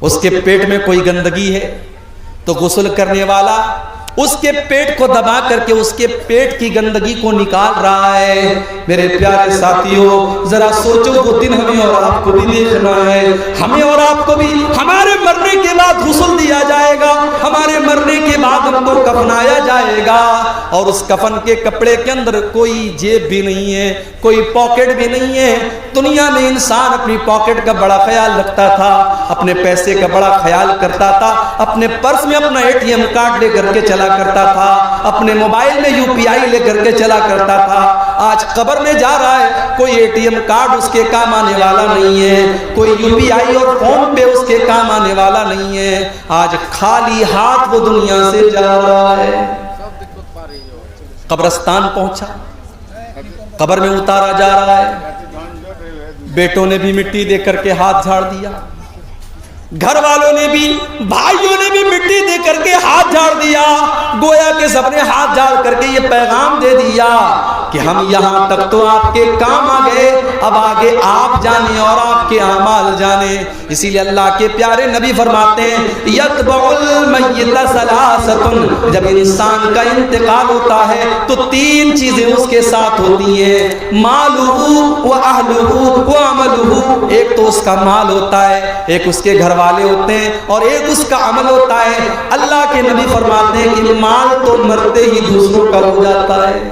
اس کے پیٹ میں کوئی گندگی ہے تو غسل کرنے والا اس کے پیٹ کو دبا کر کے اس کے پیٹ کی گندگی کو نکال رہا ہے۔ میرے پیارے ساتھیوں، ذرا سوچو وہ دن ہمیں اور آپ کو بھی دیکھنا ہے۔ ہمیں اور آپ کو بھی ہمارے مرنے کے بعد غسل دیا جائے گا، ہمارے مرنے کے بعد ہم کو کفنایا جائے گا، اور اس کفن کے کپڑے کے اندر کوئی جیب بھی نہیں ہے، کوئی پاکٹ بھی نہیں ہے۔ دنیا میں انسان اپنی پاکٹ کا بڑا خیال رکھتا تھا، اپنے پیسے کا بڑا خیال کرتا تھا، اپنے پرس میں اپنا ATM کارڈ لے کر کے چلا کرتا تھا، اپنے موبائل میں UPI لے کر کے چلا کرتا تھا۔ آج قبر میں جا رہا ہے، کوئی ATM کارڈ اس کے کام آنے والا نہیں ہے، کوئی UPI اور فون پے اس کے کام آنے والا نہیں ہے۔ آج خالی ہاتھ وہ دنیا سے جا رہا ہے۔ قبرستان پہنچا، قبر میں اتارا جا رہا ہے، بیٹوں نے بھی مٹی دے کر کے ہاتھ جھاڑ دیا، گھر والوں نے بھی، بھائیوں نے بھی مٹی دے کر کے ہاتھ جھاڑ دیا، گویا کہ سب نے ہاتھ جھاڑ کر کے یہ پیغام دے دیا کہ ہم یہاں تک تو آپ کے کام آ گئے، اب آگے آپ جانیں اور آپ کے اعمال جانیں۔ اسی لیے اللہ کے پیارے نبی فرماتے ہیں یتبع المیت ثلاثۃ، جب انسان کا انتقال ہوتا ہے تو تین چیزیں اس کے ساتھ ہوتی ہیں، مالہ و اہلہ و عملہ۔ ایک تو اس کا مال ہوتا ہے، ایک اس کے گھر والے ہوتے ہیں، اور ایک اس کا عمل ہوتا ہے۔ اللہ کے نبی فرماتے ہیں کہ مال تو مرتے ہی دوسروں کا ہو جاتا ہے۔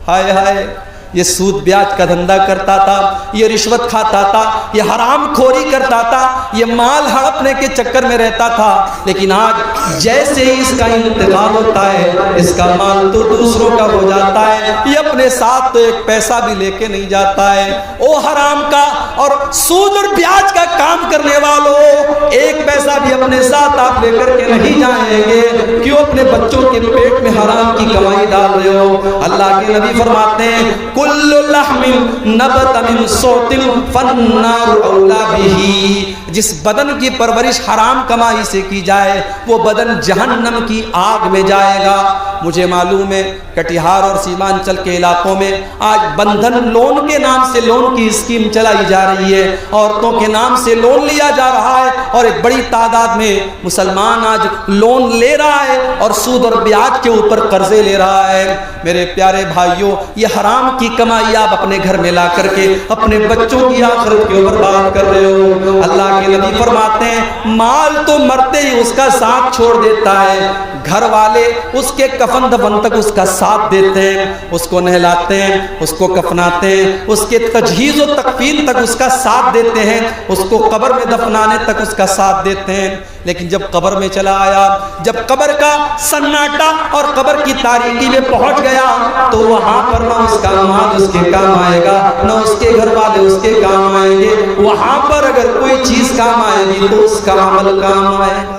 ہائے ہائے، یہ سود بیاج کا دھندا کرتا تھا، یہ رشوت کھاتا تھا، یہ حرام کھوری کرتا تھا، یہ مال ہڑپنے کے چکر میں رہتا تھا، لیکن آج جیسے ہی اس کا انتقال ہوتا ہے اس کا مال تو دوسروں کا ہو جاتا ہے، یہ اپنے ساتھ تو ایک پیسہ بھی لے کے نہیں جاتا ہے۔ او حرام کا اور سود اور بیاج کا کام کرنے والوں، ایک پیسہ بھی اپنے ساتھ آپ لے کر کے نہیں جائیں گے، کیوں اپنے بچوں کے پیٹ میں حرام کی کمائی ڈال رہے ہو؟ اللہ کے نبی فرماتے ہیں کل لحم نبت من صوت فالنار اولا به، جس بدن کی پرورش حرام کمائی سے کی جائے وہ بدن جہنم کی آگ میں جائے گا۔ مجھے معلوم ہے کٹیہار اور سیمانچل کے علاقوں میں آج بندھن لون کے نام سے لون کی اسکیم چلائی جا رہی ہے، عورتوں کے نام سے لون لیا جا رہا ہے، اور ایک بڑی تعداد میں مسلمان آج لون لے رہا ہے اور سود اور بیاج کے اوپر قرضے لے رہا ہے۔ میرے پیارے بھائیوں، یہ حرام کی کمائی آپ اپنے گھر میں لا کر کے اپنے بچوں کی آخرت کے اوپر بات کر رہے ہو۔ اللہ کے نبی فرماتے ہیں مال تو مرتے ہی اس کا ساتھ چھوڑ دیتا ہے، گھر والے اس کے کفن دفن تک اس کا ساتھ دیتے ہیں، اس کو نہلاتے ہیں، اس کو کفناتے ہیں، اس کے تجہیز و تکفین تک اس کا ساتھ دیتے ہیں، اس کو قبر میں دفنانے تک اس کا ساتھ دیتے ہیں۔ لیکن جب قبر میں چلا آیا، جب قبر کا سناٹا اور قبر کی تاریکی میں پہنچ گیا تو وہاں پر نہ اس کا مال اس کے کام آئے گا، نہ اس کے گھر والے اس کے کام آئیں گے۔ وہاں پر اگر کوئی چیز کام آئے گی تو اس کا عمل کام آئے گا۔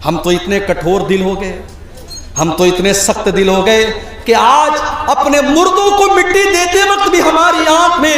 ہم تو اتنے کٹھور دل ہو گئے، ہم تو اتنے سخت دل ہو گئے کہ آج اپنے مردوں کو مٹی دیتے وقت بھی ہماری آنکھ میں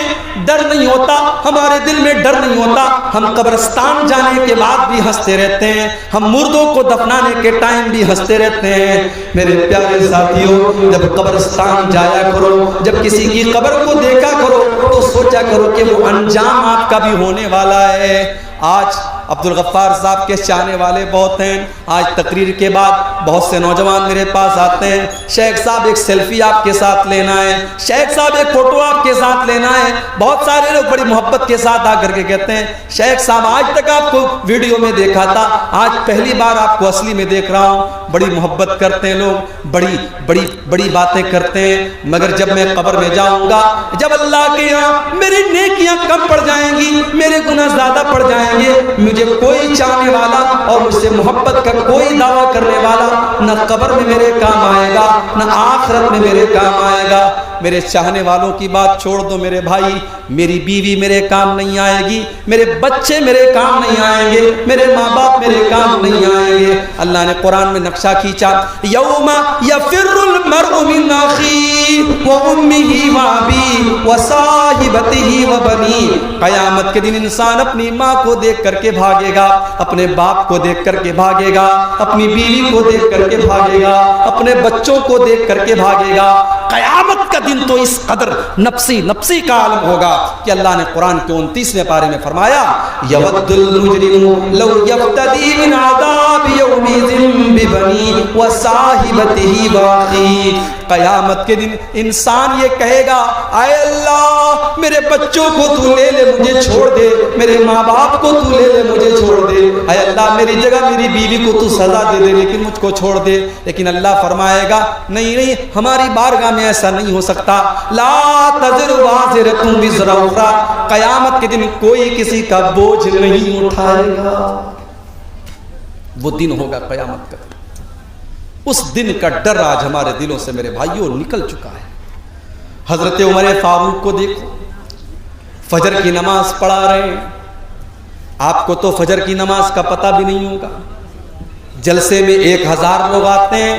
ڈر نہیں ہوتا، ہمارے دل میں ڈر نہیں ہوتا۔ ہم قبرستان جانے کے بعد بھی ہنستے رہتے ہیں، ہم مردوں کو دفنانے کے ٹائم بھی ہنستے رہتے ہیں۔ میرے پیارے ساتھیوں، جب قبرستان جایا کرو، جب کسی کی قبر کو دیکھا کرو تو سوچا کرو کہ وہ انجام آپ کا بھی ہونے والا ہے۔ آج عبدالغفار صاحب کے چاہنے والے بہت ہیں، آج تقریر کے بعد بہت سے نوجوان میرے پاس آتے ہیں، شیخ صاحب ایک سیلفی آپ کے ساتھ لینا ہے، شیخ صاحب ایک فوٹو آپ کے ساتھ لینا ہے۔ بہت سارے لوگ بڑی محبت کے ساتھ آ کر کے کہتے ہیں شیخ صاحب آج تک آپ کو ویڈیو میں دیکھا تھا، آج پہلی بار آپ کو اصلی میں دیکھ رہا ہوں۔ بڑی محبت کرتے ہیں لوگ، بڑی بڑی بڑی باتیں کرتے ہیں، مگر جب میں قبر میں جاؤں گا، جب اللہ کے یہاں میری نیکیاں کم پڑ جائیں گی، میرے گناہ زیادہ پڑ جائیں گے، مجھے کوئی چاہنے والا اور مجھ سے محبت کا کوئی دعویٰ کرنے والا نہ قبر میں میرے کام آئے گا نہ آخرت میں میرے کام آئے گا۔ میرے چاہنے والوں کی بات چھوڑ دو میرے بھائی، میری بیوی میرے کام نہیں آئے گی، میرے بچے میرے کام نہیں آئیں گے، میرے ماں باپ میرے کام نہیں آئیں گے۔ اللہ نے قرآن میں نقشہ کھینچا، یوم یفر المرء من اخیہ، وأمه وأبي وصاحبته وبني. قیامت کے دن انسان اپنی ماں کو دیکھ کر کے بھاگے گا, اپنے باپ کو دیکھ کر کے بھاگے گا, اپنی بیوی کو دیکھ کر کے بھاگے گا, اپنے بچوں کو دیکھ کر کے بھاگے گا. قیامت کا دن تو اس قدر نفسی نفسی کا عالم ہوگا کہ اللہ نے قرآن کے 29ویں پارے میں فرمایا یود المجرم لو یفتدی من عذاب یومئذ ببنی وصاحبته واخیہ. قیامت کے دن انسان یہ کہے گا اے اللہ میرے بچوں کو تو لے لے مجھے چھوڑ دے, میرے ماں باپ کو تو لے لے مجھے چھوڑ دے, اے اللہ میری جگہ میری بیوی کو تو سزا دے دے لیکن مجھ کو چھوڑ دے. لیکن اللہ فرمائے گا نہیں نہیں, ہماری بارگاہ میں ایسا نہیں ہو سکتا. لا تزر وازرۃ وزر اخرى. قیامت کے دن کوئی کسی کا بوجھ نہیں اٹھائے گا. وہ دن ہوگا قیامت کا. اس دن کا ڈر آج ہمارے دلوں سے میرے بھائیوں نکل چکا ہے. حضرت عمر فاروق کو دیکھو, فجر کی نماز پڑھا رہے ہیں. آپ کو تو فجر کی نماز کا پتہ بھی نہیں ہوگا. جلسے میں 1000 لوگ آتے ہیں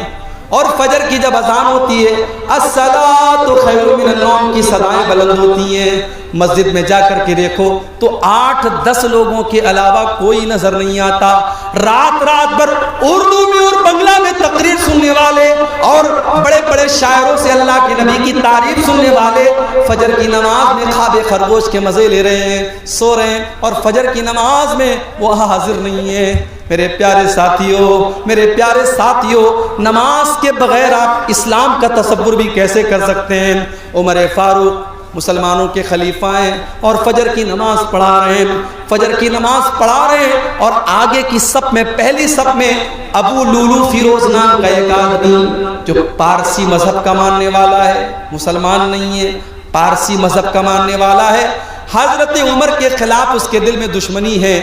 اور فجر کی جب اذان ہوتی ہے الصلاۃ خیر من النوم کی صدائیں بلند ہوتی ہیں. مسجد میں جا کر کے دیکھو تو 8-10 لوگوں کے علاوہ کوئی نظر نہیں آتا. رات بھر اردو میں اور بنگلہ میں تقریر سننے والے اور بڑے بڑے شاعروں سے اللہ کے نبی کی تعریف سننے والے فجر کی نماز میں خواب خرگوش کے مزے لے رہے ہیں, سو رہے ہیں, اور فجر کی نماز میں وہ حاضر نہیں ہے. میرے پیارے ساتھیوں, نماز کے بغیر آپ اسلام کا تصور بھی کیسے کر سکتے ہیں؟ عمر فاروق مسلمانوں کے خلیفہ ہیں اور فجر کی نماز پڑھا رہے ہیں اور آگے کی صف میں, پہلی صف میں ابو لولو فیروز نام کا ایک آدمی جو پارسی مذہب کا ماننے والا ہے, مسلمان نہیں ہے, پارسی مذہب کا ماننے والا ہے. حضرت عمر کے خلاف اس کے دل میں دشمنی ہے.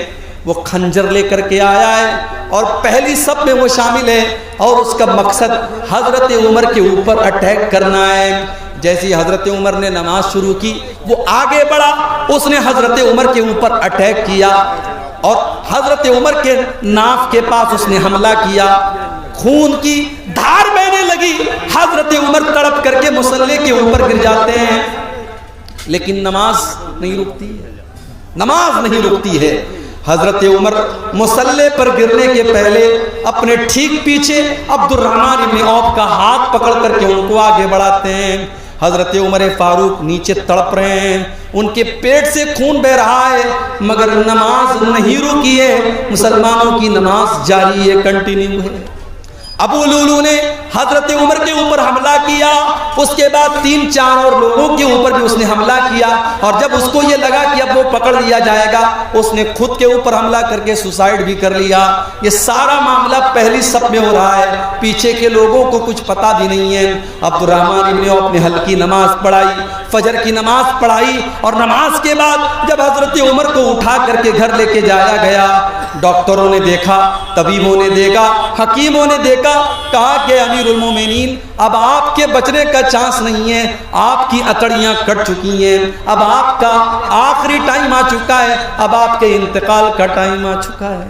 وہ خنجر لے کر کے آیا ہے اور پہلی صف میں وہ شامل ہے اور اس کا مقصد حضرت عمر کے اوپر اٹیک کرنا ہے. جیسی حضرت عمر نے نماز شروع کی وہ آگے بڑھا, اس نے حضرت عمر کے اوپر اٹیک کیا اور حضرت عمر کے ناف کے پاس اس نے حملہ کیا. خون کی دھار بہنے لگی, حضرت عمر تڑپ کر کے مصلی کے اوپر گر جاتے ہیں. لیکن نماز نہیں رکتی ہے. حضرت عمر مصلی پر گرنے کے پہلے اپنے ٹھیک پیچھے عبد الرحمن بن عوف کا ہاتھ پکڑ کر کے ان کو آگے بڑھاتے ہیں. حضرت عمر فاروق نیچے تڑپ رہے ہیں, ان کے پیٹ سے خون بہ رہا ہے مگر نماز نہیں رکی ہے. مسلمانوں کی نماز جاری ہے, کنٹینیو ہے. ابو لولو نے حضرت عمر کے اوپر حملہ کیا, اس کے بعد 3-4 اور لوگوں کے اوپر بھی اس نے حملہ کیا, اور جب اس کو یہ لگا کہ اب وہ پکڑ لیا جائے گا اس نے خود کے اوپر حملہ کر کے سوسائڈ بھی کر لیا. یہ سارا معاملہ پہلی صف میں ہو رہا ہے, پیچھے کے لوگوں کو کچھ پتہ بھی نہیں ہے. عبد الرحمن بن عوف نے ہلکی نماز پڑھائی, فجر کی نماز پڑھائی, اور نماز کے بعد جب حضرت عمر کو اٹھا کر کے گھر لے کے جایا گیا, ڈاکٹروں نے دیکھا, طبیبوں نے دیکھا, حکیموں نے دیکھا, کہا کہ امیر المومنین اب آپ کے بچنے کا چانس نہیں ہے, آپ کی اکڑیاں کٹ چکی ہیں, اب آپ کا آخری ٹائم آ چکا ہے, اب آپ کے انتقال کا ٹائم آ چکا ہے.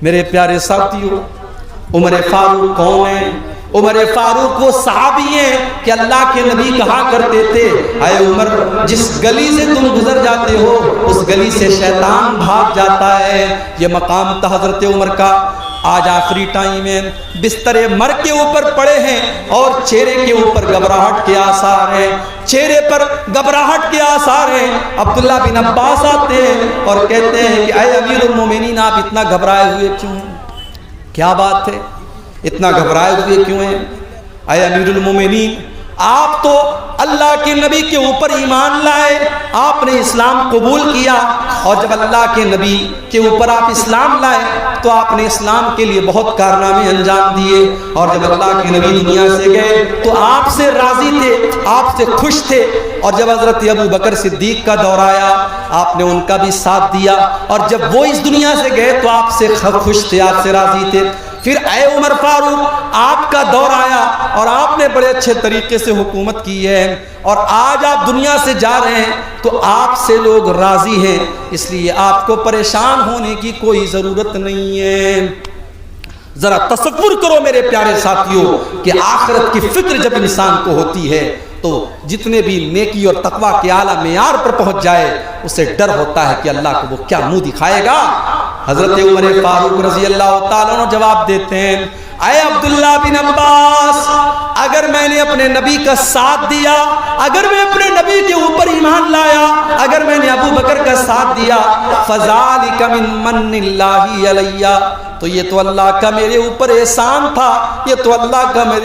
میرے پیارے ساتھیوں, عمر فاروق کون ہے؟ عمر فاروق وہ صحابی ہیں کہ اللہ کے نبی کہا کرتے تھے اے عمر جس گلی سے تم گزر جاتے ہو اس گلی سے شیطان بھاگ جاتا ہے. یہ مقام تھا حضرت عمر کا. آج آخری ٹائم ہے, بستر مرگ کے اوپر پڑے ہیں اور چہرے کے اوپر گھبراہٹ کے آثار ہیں, چہرے پر گھبراہٹ کے آثار ہیں. عبداللہ بن عباس آتے ہیں اور کہتے ہیں کہ اے امیر المومنین آپ اتنا گھبرائے ہوئے کیوں ہیں؟ کیا بات ہے, اتنا گھبرائے ہوئے کیوں ہیں؟ اے امیر المومنین آپ تو اللہ کے نبی کے اوپر ایمان لائے, آپ نے اسلام قبول کیا, اور جب اللہ کے نبی کے اوپر آپ اسلام لائے تو آپ نے اسلام کے لیے بہت کارنامے انجام دیے, اور جب اللہ کے نبی دنیا سے گئے تو آپ سے راضی تھے, آپ سے خوش تھے, اور جب حضرت ابو بکر صدیق کا دور آیا آپ نے ان کا بھی ساتھ دیا, اور جب وہ اس دنیا سے گئے تو آپ سے خوش تھے, آپ سے راضی تھے. پھر اے عمر فاروق آپ کا دور آیا اور آپ نے بڑے اچھے طریقے سے حکومت کی ہے, اور آج آپ دنیا سے جا رہے ہیں تو آپ سے لوگ راضی ہیں, اس لیے آپ کو پریشان ہونے کی کوئی ضرورت نہیں ہے. ذرا تصور کرو میرے پیارے ساتھیوں کہ آخرت کی فکر جب انسان کو ہوتی ہے تو جتنے بھی نیکی اور تقوی کے اعلیٰ معیار پر پہنچ جائے اسے ڈر ہوتا ہے کہ اللہ کو وہ کیا منہ دکھائے گا۔ حضرت عمر فاروق رضی اللہ تعالیٰ عنہ جواب دیتے ہیں، اے عبداللہ بن عباس، اگر میں نے اپنے نبی کا ساتھ دیا، اگر میں اپنے نبی کے اوپر ایمان لایا، اگر میں نے ابو بکر کا ساتھ دیا، فذالک من من اللہ علیہ، تو یہ تو اللہ کا میرے اوپر احسان تھا، یہ تو اللہ کا میرے